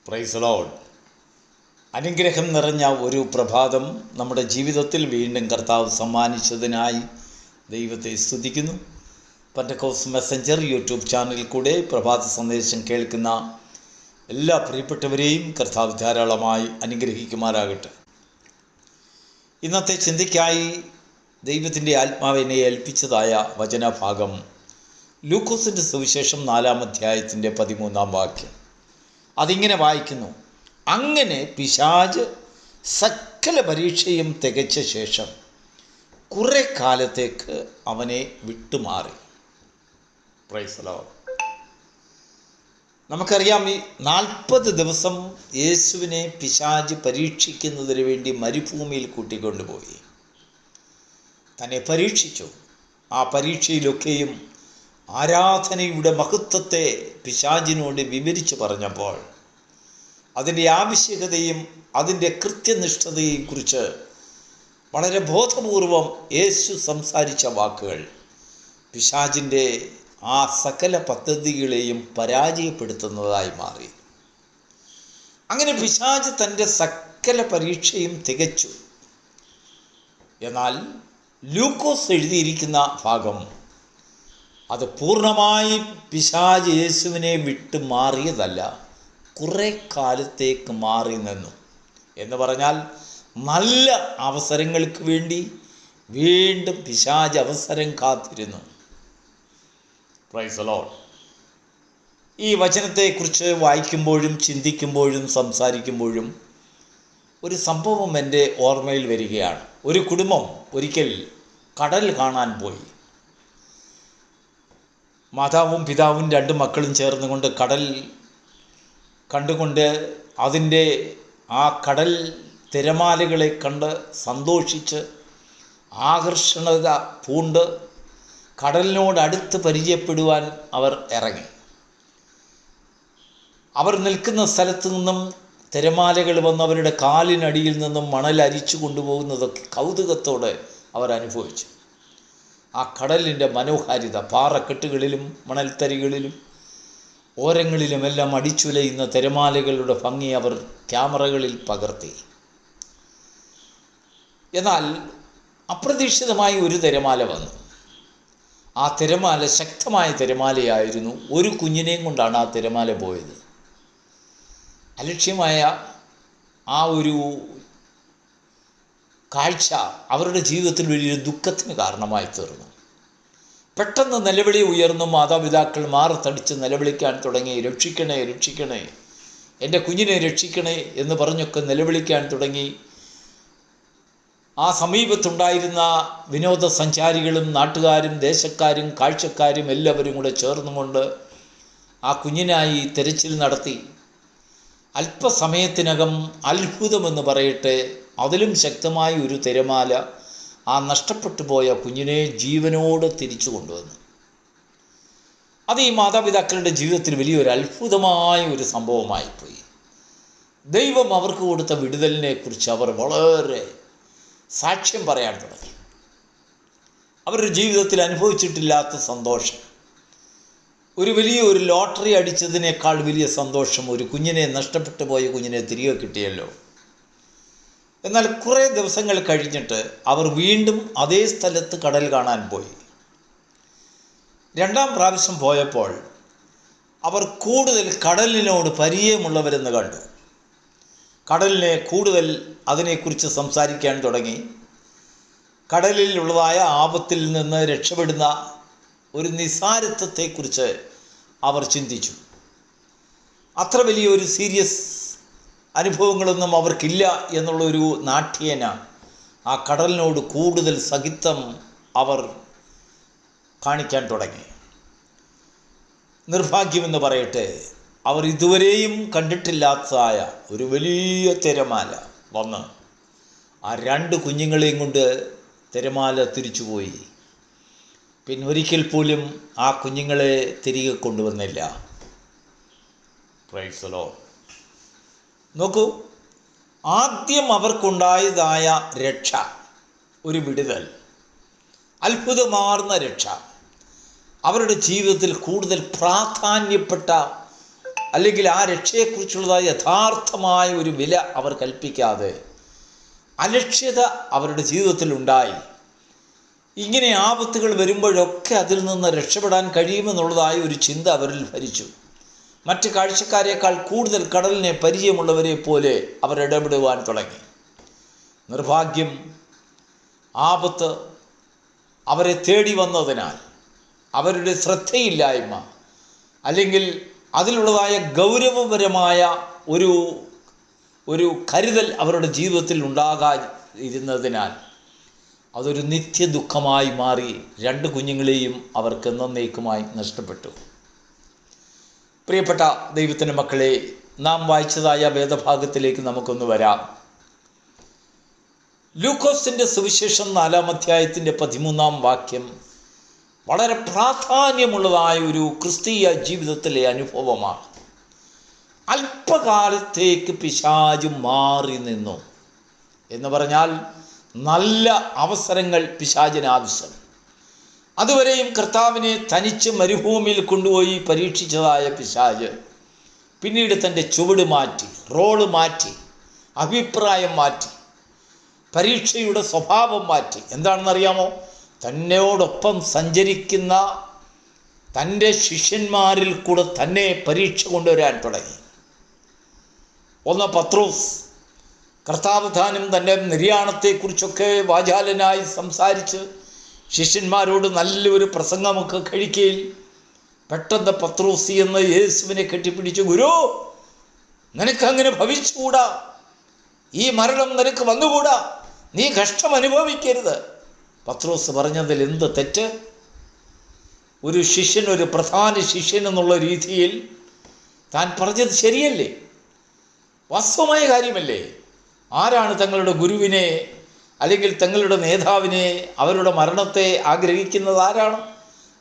Price the Lord. അനുഗ്രഹം നിറഞ്ഞ ഒരു പ്രഭാതം നമ്മുടെ ജീവിതത്തിൽ വീണ്ടും കർത്താവ് സമ്മാനിച്ചതിനായി ദൈവത്തെ സ്തുതിക്കുന്നു. പെന്തക്കോസ്റ്റ് മെസ്സഞ്ചർ യൂട്യൂബ് ചാനലിൽ കൂടെ പ്രഭാത സന്ദേശം കേൾക്കുന്ന എല്ലാ പ്രിയപ്പെട്ടവരെയും കർത്താവ് ധാരാളമായി അനുഗ്രഹിക്കുമാറാകട്ടെ. ഇന്നത്തെ ചിന്തയ്ക്കായി ദൈവത്തിൻ്റെ ആത്മാവിനെ ഏൽപ്പിച്ചതായ വചനഭാഗം ലൂക്കോസിൻ്റെ സുവിശേഷം 4-ാം അധ്യായത്തിൻ്റെ 13-ാം വാക്യം. അതിങ്ങനെ വായിക്കുന്നു: അങ്ങനെ പിശാച് സകല പരീക്ഷയും തികച്ച ശേഷം കുറെ കാലത്തേക്ക് അവനെ വിട്ടുമാറി. Price the Lord. നമുക്കറിയാം, ഈ 40 ദിവസം യേശുവിനെ പിശാച് പരീക്ഷിക്കുന്നതിന് വേണ്ടി മരുഭൂമിയിൽ കൂട്ടിക്കൊണ്ടുപോയി. തന്നെ പരീക്ഷിച്ചു. ആ പരീക്ഷയിലൊക്കെയും ആരാധനയുടെ മഹത്വത്തെ പിശാചിനോട് വിവരിച്ചു പറഞ്ഞപ്പോൾ അതിൻ്റെ ആവശ്യകതയും അതിൻ്റെ കൃത്യനിഷ്ഠതയെയും കുറിച്ച് വളരെ ബോധപൂർവം യേശു സംസാരിച്ച വാക്കുകൾ പിശാചിൻ്റെ ആ സകല പദ്ധതികളെയും പരാജയപ്പെടുത്തുന്നതായി മാറി. അങ്ങനെ പിശാച് തൻ്റെ സകല പരീക്ഷയും തികച്ചു. എന്നാൽ ലൂക്കോസ് എഴുതിയിരിക്കുന്ന ഭാഗം അത് പൂർണ്ണമായി പിശാച് യേശുവിനെ വിട്ട് മാറിയതല്ല, കുറെ കാലത്തേക്ക് മാറി നിന്നു എന്ന് പറഞ്ഞാൽ നല്ല അവസരങ്ങൾക്ക് വേണ്ടി വീണ്ടും പിശാച് അവസരം കാത്തിരുന്നു. Price the Lord. ഈ വചനത്തെക്കുറിച്ച് വായിക്കുമ്പോഴും ചിന്തിക്കുമ്പോഴും സംസാരിക്കുമ്പോഴും ഒരു സംഭവം എൻ്റെ ഓർമ്മയിൽ വരികയാണ്. ഒരു കുടുംബം ഒരിക്കൽ കടൽ കാണാൻ പോയി. മാതാവും പിതാവും 2 മക്കളും ചേർന്നുകൊണ്ട് കടൽ കണ്ടുകൊണ്ട് അതിൻ്റെ ആ കടൽ തിരമാലകളെ കണ്ട് സന്തോഷിച്ച് ആകർഷണത പൂണ്ട് കടലിനോടടുത്ത് പരിചയപ്പെടുവാൻ അവർ ഇറങ്ങി. അവർ നിൽക്കുന്ന സ്ഥലത്തു നിന്നും തിരമാലകൾ വന്ന് അവരുടെ കാലിനടിയിൽ നിന്നും മണൽ അരിച്ചു കൊണ്ടുപോകുന്നതൊക്കെ കൗതുകത്തോടെ അവർ അനുഭവിച്ചു. ആ കടലിൻ്റെ മനോഹാരിത, പാറക്കെട്ടുകളിലും മണൽത്തരികളിലും ഓരങ്ങളിലുമെല്ലാം അടിച്ചുലയുന്ന തിരമാലകളുടെ ഭംഗി അവർ ക്യാമറകളിൽ പകർത്തി. എന്നാൽ അപ്രതീക്ഷിതമായി ഒരു തിരമാല വന്നു. ആ തിരമാല ശക്തമായ തിരമാലയായിരുന്നു. ഒരു കുഞ്ഞിനെയും കൊണ്ടാണ് ആ തിരമാല പോയത്. അലക്ഷ്യമായ ആ ഒരു കാഴ്ച അവരുടെ ജീവിതത്തിൽ വലിയൊരു ദുഃഖത്തിന് കാരണമായി തീർന്നു. പെട്ടെന്ന് നിലവിളി ഉയർന്നു. മാതാപിതാക്കൾ മാറത്തടിച്ച് നിലവിളിക്കാൻ തുടങ്ങി. രക്ഷിക്കണേ, രക്ഷിക്കണേ, എൻ്റെ കുഞ്ഞിനെ രക്ഷിക്കണേ എന്ന് പറഞ്ഞൊക്കെ നിലവിളിക്കാൻ തുടങ്ങി. ആ സമീപത്തുണ്ടായിരുന്ന വിനോദസഞ്ചാരികളും നാട്ടുകാരും ദേശക്കാരും കാഴ്ചക്കാരും എല്ലാവരും കൂടെ ചേർന്നുകൊണ്ട് ആ കുഞ്ഞിനായി തിരച്ചിൽ നടത്തി. അല്പസമയത്തിനകം അത്ഭുതമെന്ന് പറയട്ടെ, അതിലും ശക്തമായ ഒരു തിരമാല ആ നഷ്ടപ്പെട്ടു പോയ കുഞ്ഞിനെ ജീവനോട് തിരിച്ചു കൊണ്ടുവന്നു. അത് ഈ മാതാപിതാക്കളുടെ ജീവിതത്തിൽ വലിയൊരു അത്ഭുതമായ ഒരു സംഭവമായിപ്പോയി. ദൈവം അവർക്ക് കൊടുത്ത വിടുതലിനെ കുറിച്ച് അവർ വളരെ സാക്ഷ്യം പറയാൻ തുടങ്ങി. അവരുടെ ജീവിതത്തിൽ അനുഭവിച്ചിട്ടില്ലാത്ത സന്തോഷം, ഒരു ലോട്ടറി അടിച്ചതിനേക്കാൾ വലിയ സന്തോഷം ഒരു കുഞ്ഞിനെ, നഷ്ടപ്പെട്ടു പോയ കുഞ്ഞിനെ തിരികെ കിട്ടിയല്ലോ. എന്നാൽ കുറേ ദിവസങ്ങൾ കഴിഞ്ഞിട്ട് അവർ വീണ്ടും അതേ സ്ഥലത്ത് കടൽ കാണാൻ പോയി. 2-ാം പ്രാവശ്യം പോയപ്പോൾ അവർ കൂടുതൽ കടലിനോട് പരിചയമുള്ളവരെന്ന് കണ്ടു. കടലിനെ കൂടുതൽ അതിനെക്കുറിച്ച് സംസാരിക്കാൻ തുടങ്ങി. കടലിലുള്ളതായ ആപത്തിൽ നിന്ന് രക്ഷപ്പെടുന്ന ഒരു നിസ്സാരത്വത്തെക്കുറിച്ച് അവർ ചിന്തിച്ചു. അത്ര വലിയൊരു സീരിയസ് അനുഭവങ്ങളൊന്നും അവർക്കില്ല എന്നുള്ളൊരു നാട്യേന ആ കടലിനോട് കൂടുതൽ സഹിത്വം അവർ കാണിക്കാൻ തുടങ്ങി. നിർഭാഗ്യമെന്ന് പറയട്ടെ, അവർ ഇതുവരെയും കണ്ടിട്ടില്ലാത്തതായ ഒരു വലിയ തിരമാല വന്ന് ആ 2 കുഞ്ഞുങ്ങളെയും കൊണ്ട് തിരമാല തിരിച്ചുപോയി. പിന്നൊരിക്കൽ പോലും ആ കുഞ്ഞുങ്ങളെ തിരികെ കൊണ്ടുവന്നില്ല. Praise the lord. നോക്കൂ, ആദ്യം അവർക്കുണ്ടായതായ രക്ഷ, ഒരു വിടുതൽ, അത്ഭുതമാർന്ന രക്ഷ, അവരുടെ ജീവിതത്തിൽ കൂടുതൽ പ്രാധാന്യപ്പെട്ട അല്ലെങ്കിൽ ആ രക്ഷയെക്കുറിച്ചുള്ളതായ യഥാർത്ഥമായ ഒരു വില അവർ കൽപ്പിക്കാതെ അലക്ഷ്യത അവരുടെ ജീവിതത്തിൽ ഉണ്ടായി. ഇങ്ങനെ ആപത്തുകൾ വരുമ്പോഴൊക്കെ അതിൽ നിന്ന് രക്ഷപ്പെടാൻ കഴിയുമെന്നുള്ളതായ ഒരു ചിന്ത അവരിൽ ഭരിച്ചു. മറ്റ് കാഴ്ചക്കാരേക്കാൾ കൂടുതൽ കടലിനെ പരിചയമുള്ളവരെ പോലെ അവർ ഇടപെടുവാൻ തുടങ്ങി. നിർഭാഗ്യം, ആപത്ത് അവരെ തേടി വന്നതിനാൽ അവരുടെ ശ്രദ്ധയില്ലായ്മ അല്ലെങ്കിൽ അതിലുള്ളതായ ഗൗരവപരമായ ഒരു കരുതൽ അവരുടെ ജീവിതത്തിൽ ഉണ്ടാകാതിരുന്നതിനാൽ അതൊരു നിത്യദുഃഖമായി മാറി 2 കുഞ്ഞുങ്ങളെയും അവർക്ക് എന്നേക്കുമായി നഷ്ടപ്പെട്ടു. പ്രിയപ്പെട്ട ദൈവത്തിൻ്റെ മക്കളെ, നാം വായിച്ചതായ വേദഭാഗത്തിലേക്ക് നമുക്കൊന്ന് വരാം. ലൂക്കോസിൻ്റെ സുവിശേഷം 4-ാം അധ്യായത്തിൻ്റെ 13-ാം വാക്യം വളരെ പ്രാധാന്യമുള്ളതായ ഒരു ക്രിസ്തീയ ജീവിതത്തിലെ അനുഭവമാണ്. അല്പകാലത്തേക്ക് പിശാച് മാറി നിന്നു എന്ന് പറഞ്ഞാൽ നല്ല അവസരങ്ങൾ പിശാചിന് ആവശ്യം. അതുവരെയും കർത്താവിനെ തനിച്ച് മരുഭൂമിയിൽ കൊണ്ടുപോയി പരീക്ഷിച്ചതായ പിശാച് പിന്നീട് തൻ്റെ ചുവട് മാറ്റി, റോള് മാറ്റി, അഭിപ്രായം മാറ്റി, പരീക്ഷയുടെ സ്വഭാവം മാറ്റി. എന്താണെന്നറിയാമോ? തന്നോടൊപ്പം സഞ്ചരിക്കുന്ന തൻ്റെ ശിഷ്യന്മാരിൽ കൂടെ തന്നെ പരീക്ഷ കൊണ്ടുവരാൻ തുടങ്ങി. ഒന്ന് പത്രോസ്, കർത്താവ് താനും തൻ്റെ നിര്യാണത്തെക്കുറിച്ചൊക്കെ വാചാലനായി സംസാരിച്ച് ശിഷ്യന്മാരോട് നല്ലൊരു പ്രസംഗമൊക്കെ കഴിക്കുകയിൽ പെട്ടെന്ന് പത്രോസ് എന്ന് യേശുവിനെ കെട്ടിപ്പിടിച്ചു, ഗുരു, നിനക്കങ്ങനെ ഭവിച്ചുകൂടാ, ഈ മരണം നിനക്ക് വന്നുകൂടാ, നീ കഷ്ടം അനുഭവിക്കരുത്. പത്രോസ് പറഞ്ഞതിൽ എന്ത് തെറ്റ്? ഒരു ശിഷ്യൻ, ഒരു പ്രധാന ശിഷ്യൻ എന്നുള്ള രീതിയിൽ താൻ പറഞ്ഞത് ശരിയല്ലേ? വാസ്തവമായ കാര്യമല്ലേ? ആരാണ് തങ്ങളുടെ ഗുരുവിനെ അല്ലെങ്കിൽ തങ്ങളുടെ നേതാവിനെ, അവരുടെ മരണത്തെ ആഗ്രഹിക്കുന്നത് ആരാണ്?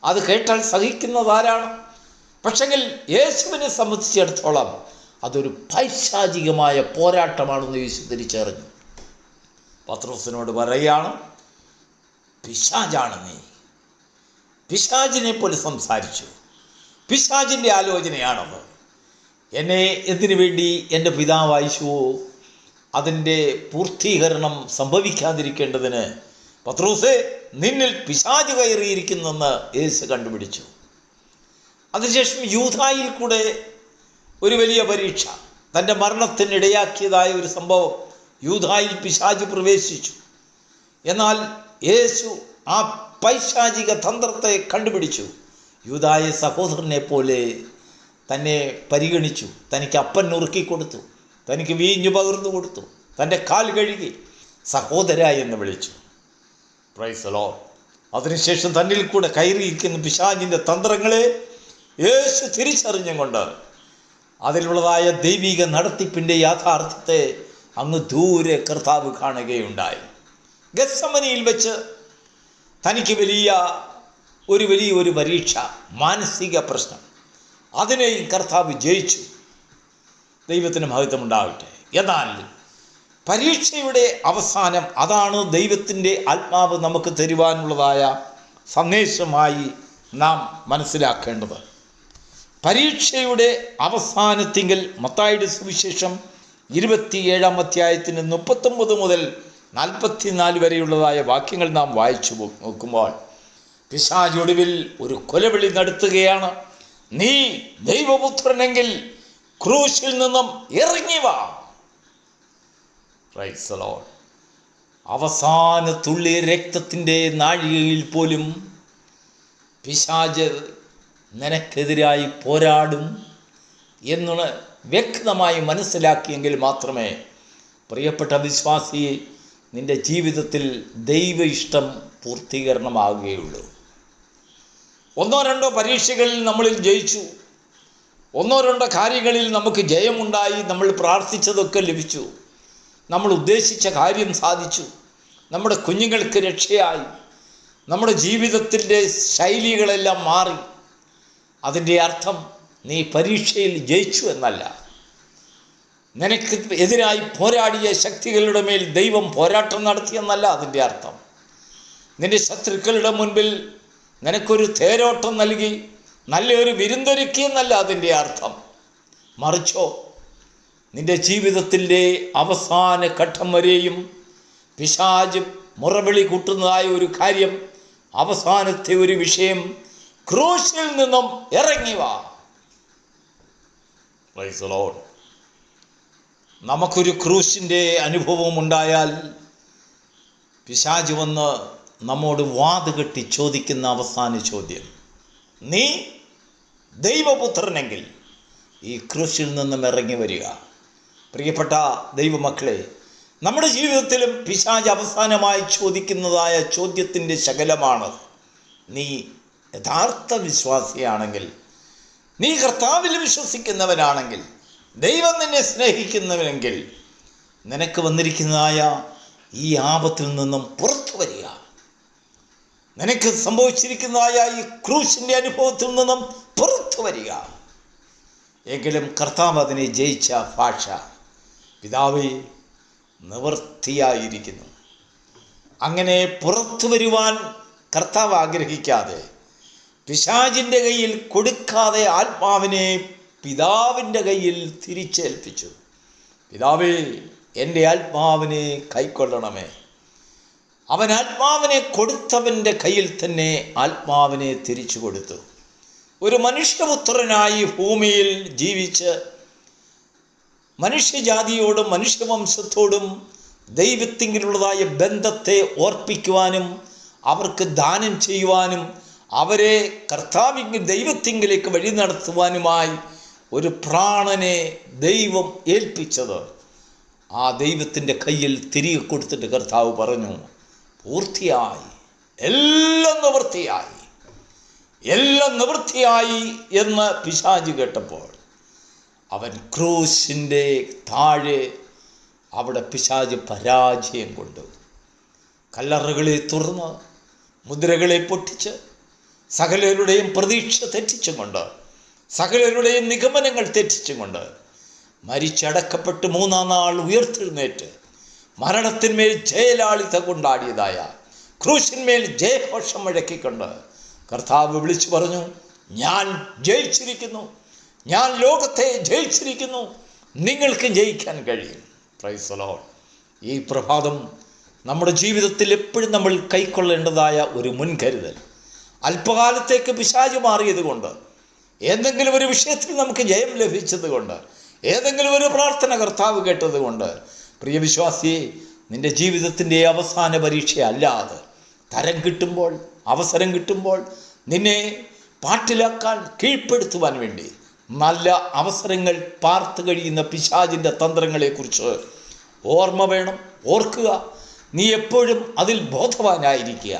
അത് കേട്ടാൽ സഹിക്കുന്നത് ആരാണ്? പക്ഷെങ്കിൽ യേശുവിനെ സംബന്ധിച്ചിടത്തോളം അതൊരു പൈശാചികമായ പോരാട്ടമാണെന്ന് യേശു തിരിച്ചറിഞ്ഞു. പത്രോസിനോട് പറയുകയാണ്, പിശാചാണ് നീ. പിശാചിനെ പോലെ സംസാരിച്ചു. പിശാചിൻ്റെ ആലോചനയാണത്. എന്നെ എന്തിനു വേണ്ടി എൻ്റെ പിതാവ് അയച്ചുവോ അതിൻ്റെ പൂർത്തീകരണം സംഭവിക്കാതിരിക്കേണ്ടതിന് പത്രോസേ, നിന്നിൽ പിശാച് കയറിയിരിക്കുന്നെന്ന് യേശു കണ്ടുപിടിച്ചു. അതിനുശേഷം യൂദായിൽ കൂടെ ഒരു വലിയ പരീക്ഷ, തൻ്റെ മരണത്തിനിടയാക്കിയതായ ഒരു സംഭവം. യൂദായിൽ പിശാച് പ്രവേശിച്ചു. എന്നാൽ യേശു ആ പൈശാചിക തന്ത്രത്തെ കണ്ടുപിടിച്ചു. യൂദായെ സഹോദരനെ പോലെ തന്നെ പരിഗണിച്ചു. തനിക്ക് അപ്പം നുറുക്കി കൊടുത്തു, തനിക്ക് വീഞ്ഞു പകർന്നു കൊടുത്തു, തൻ്റെ കാൽ കഴുകി സഹോദര എന്ന് വിളിച്ചു. Price the Lord. അതിനുശേഷം തന്നിൽ കൂടെ കയറിയിരിക്കുന്ന പിശാചിൻ്റെ തന്ത്രങ്ങളെ യേശു തിരിച്ചറിഞ്ഞുകൊണ്ട് അതിലുള്ളതായ ദൈവിക നടത്തിപ്പിൻ്റെ യാഥാർത്ഥ്യത്തെ അങ്ങ് ദൂരെ കർത്താവ് കാണുകയുണ്ടായി. ഗത്സമനിയിൽ വെച്ച് തനിക്ക് വലിയൊരു പരീക്ഷ, മാനസിക പ്രശ്നം, അതിനെയും കർത്താവ് ജയിച്ചു. ദൈവത്തിന് മഹത്വം ഉണ്ടാകട്ടെ. എന്നാൽ പരീക്ഷയുടെ അവസാനം, അതാണ് ദൈവത്തിൻ്റെ ആത്മാവ് നമുക്ക് തരുവാനുള്ളതായ സന്ദേശമായി നാം മനസ്സിലാക്കേണ്ടത്. പരീക്ഷയുടെ അവസാനത്തിങ്കിൽ മത്തായിയുടെ സുവിശേഷം 27-ാം അധ്യായത്തിന് 39 മുതൽ 44 വരെയുള്ളതായ വാക്യങ്ങൾ നാം വായിച്ചു നോക്കുമ്പോൾ പിശാച് ഒടുവിൽ ഒരു കൊലവിളി നടത്തുകയാണ്. നീ ദൈവപുത്രനെങ്കിൽ ക്രൂശിൽ നിന്നും ഇറങ്ങി വാ. Price the Lord. അവസാന തുള്ളി രക്തത്തിൻ്റെ നാഴികയിൽ പോലും പിശാച് നിനക്കെതിരായി പോരാടും എന്ന് വ്യക്തമായി മനസ്സിലാക്കിയെങ്കിൽ മാത്രമേ പ്രിയപ്പെട്ട വിശ്വാസിയെ നിൻ്റെ ജീവിതത്തിൽ ദൈവ ഇഷ്ടം പൂർത്തീകരണമാകുകയുള്ളൂ. 1-2 പരീക്ഷകളിൽ നമ്മളിൽ ജയിച്ചു, 1-2 കാര്യങ്ങളിൽ നമുക്ക് ജയമുണ്ടായി, നമ്മൾ പ്രാർത്ഥിച്ചതൊക്കെ ലഭിച്ചു, നമ്മൾ ഉദ്ദേശിച്ച കാര്യം സാധിച്ചു, നമ്മുടെ കുഞ്ഞുങ്ങൾക്ക് രക്ഷയായി, നമ്മുടെ ജീവിതത്തിൻ്റെ ശൈലികളെല്ലാം മാറി. അതിൻ്റെ അർത്ഥം നീ പരീക്ഷയിൽ ജയിച്ചു എന്നല്ല. നിനക്ക് എതിരായി പോരാടിയ ശക്തികളുടെ മേൽ ദൈവം പോരാട്ടം നടത്തിയെന്നല്ല അതിൻ്റെ അർത്ഥം. നിൻ്റെ ശത്രുക്കളുടെ മുൻപിൽ നിനക്കൊരു തേരോട്ടം നൽകി നല്ലൊരു വിരുന്നൊരുക്കിയെന്നല്ല അതിൻ്റെ അർത്ഥം. മറിച്ചോ നിന്റെ ജീവിതത്തിൻ്റെ അവസാന ഘട്ടം വരെയും പിശാച് മുറവിളി കൂട്ടുന്നതായ ഒരു കാര്യം, അവസാനത്തെ ഒരു വിഷയം, ക്രൂശിൽ നിന്നും ഇറങ്ങി വാ. Price the Lord. നമുക്കൊരു ക്രൂശിൻ്റെ അനുഭവം ഉണ്ടായാൽ പിശാച് വന്ന് നമ്മോട് വാതുകെട്ടി ചോദിക്കുന്ന അവസാന ചോദ്യം, നീ ദൈവപുത്രനെങ്കിൽ ഈ ക്രൂശിൽ നിന്നും ഇറങ്ങി വരിക. പ്രിയപ്പെട്ട ദൈവമക്കളെ, നമ്മുടെ ജീവിതത്തിലും പിശാച് അവസാനമായി ചോദിക്കുന്നതായ ചോദ്യത്തിൻ്റെ ശകലമാണ്, നീ യഥാർത്ഥ വിശ്വാസിയാണെങ്കിൽ, നീ കർത്താവിൽ വിശ്വസിക്കുന്നവനാണെങ്കിൽ, ദൈവം നിന്നെ സ്നേഹിക്കുന്നവനെങ്കിൽ, നിനക്ക് വന്നിരിക്കുന്നതായ ഈ ആപത്തിൽ നിന്നും പുറത്തു വരിക. നിനക്ക് സംഭവിച്ചിരിക്കുന്നതായ ഈ ക്രൂശിൻ്റെ അനുഭവത്തിൽ നിന്നും പുറത്തു വരിക. എങ്കിലും കർത്താവ് അതിനെ ജയിച്ച ഭാഷ, പിതാവേ നിവൃത്തിയായിരിക്കുന്നു. അങ്ങനെ പുറത്തു വരുവാൻ കർത്താവ് ആഗ്രഹിക്കാതെ, പിശാചിൻ്റെ കയ്യിൽ കൊടുക്കാതെ ആത്മാവിനെ പിതാവിൻ്റെ കയ്യിൽ തിരിച്ചേൽപ്പിച്ചു. പിതാവേ, എൻ്റെ ആത്മാവിനെ കൈക്കൊള്ളണമേ. അവൻ ആത്മാവിനെ കൊടുത്തവൻ്റെ കയ്യിൽ തന്നെ ആത്മാവിനെ തിരിച്ചു കൊടുത്തു. ഒരു മനുഷ്യപുത്രനായി ഭൂമിയിൽ ജീവിച്ച് മനുഷ്യജാതിയോടും മനുഷ്യവംശത്തോടും ദൈവത്തിങ്കിലുള്ളതായ ബന്ധത്തെ ഓർപ്പിക്കുവാനും അവർക്ക് ദാനം ചെയ്യുവാനും അവരെ ദൈവത്തിങ്കിലേക്ക് വഴി നടത്തുവാനുമായി ഒരു പ്രാണനെ ദൈവം ഏൽപ്പിച്ചത്, ആ ദൈവത്തിൻ്റെ കയ്യിൽ തിരികെ കൊടുത്തിട്ട് കർത്താവ് പറഞ്ഞു, പൂർത്തിയായി, എല്ലാം നിവൃത്തിയായി, എല്ലാം നിവൃത്തിയായി എന്ന് പിശാച് കേട്ടപ്പോൾ അവൻ ക്രൂശിൻ്റെ താഴെ അവിടെ പിശാച് പരാജയം കൊണ്ടു. കല്ലറകളെ തുറന്ന് മുദ്രകളെ പൊട്ടിച്ച് സകലരുടെയും പ്രതീക്ഷ തെറ്റിച്ചുകൊണ്ട്, സകലരുടെയും നിഗമനങ്ങൾ തെറ്റിച്ചുകൊണ്ട്, മരിച്ചടക്കപ്പെട്ട് 3-ാം നാൾ ഉയർത്തെഴുന്നേറ്റ് മരണത്തിന്മേൽ ജയലാളിത കൊണ്ടാടിയതായ ക്രൂശിന്മേൽ ജയഘോഷം മുഴക്കിക്കൊണ്ട് കർത്താവ് വിളിച്ചു പറഞ്ഞു, ഞാൻ ജയിച്ചിരിക്കുന്നു, ഞാൻ ലോകത്തെ ജയിച്ചിരിക്കുന്നു, നിങ്ങൾക്ക് ജയിക്കാൻ കഴിയും. Price the Lord. ഈ പ്രഭാതം നമ്മുടെ ജീവിതത്തിൽ എപ്പോഴും നമ്മൾ കൈക്കൊള്ളേണ്ടതായ ഒരു മുൻകരുതൽ. അല്പകാലത്തേക്ക് പിശാച് മാറിയത് കൊണ്ട്, ഏതെങ്കിലും ഒരു വിഷയത്തിൽ നമുക്ക് ജയം ലഭിച്ചത് കൊണ്ട്, ഏതെങ്കിലും ഒരു പ്രാർത്ഥന കർത്താവ് കേട്ടത് കൊണ്ട്, പ്രിയ വിശ്വാസിയെ, നിൻ്റെ ജീവിതത്തിൻ്റെ അവസാന പരീക്ഷ അല്ലാതെ തരം കിട്ടുമ്പോൾ, അവസരം കിട്ടുമ്പോൾ നിന്നെ പാട്ടിലാക്കാൻ, കീഴ്പ്പെടുത്തുവാൻ വേണ്ടി നല്ല അവസരങ്ങൾ പാർത്ത് കഴിയുന്ന പിശാചിൻ്റെ തന്ത്രങ്ങളെക്കുറിച്ച് ഓർമ്മ വേണം, ഓർക്കുക. നീ എപ്പോഴും അതിൽ ബോധവാനായിരിക്കുക.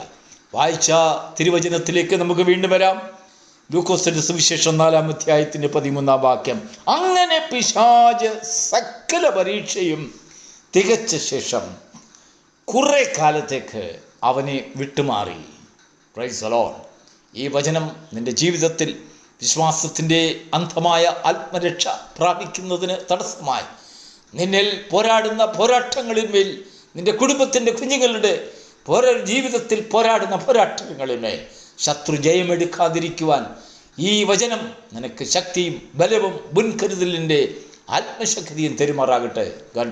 വായിച്ച തിരുവചനത്തിലേക്ക് നമുക്ക് വീണ്ടും വരാം. ലൂക്കോസിന്റെ സുവിശേഷം 4-ാം അധ്യായത്തിന്റെ 13-ാം വാക്യം. അങ്ങനെ പിശാച് സകല പരീക്ഷയും തികച്ച ശേഷം കുറെ കാലത്തേക്ക് അവനെ വിട്ടുമാറി. Price the Lord. ഈ വചനം നിന്റെ ജീവിതത്തിൽ വിശ്വാസത്തിൻ്റെ അന്ധമായ ആത്മരക്ഷ പ്രാപിക്കുന്നതിന് തടസ്സമായി നിന്നിൽ പോരാടുന്ന പോരാട്ടങ്ങളിന്മേൽ, നിന്റെ കുടുംബത്തിൻ്റെ കുഞ്ഞുങ്ങളുടെ ജീവിതത്തിൽ പോരാടുന്ന പോരാട്ടങ്ങളിന്മേൽ ശത്രു ജയമെടുക്കാതിരിക്കുവാൻ ഈ വചനം നിനക്ക് ശക്തിയും ബലവും മുൻകരുതലിൻ്റെ ആത്മശക്തിയും തെരുമാറാകട്ടെ. God bless.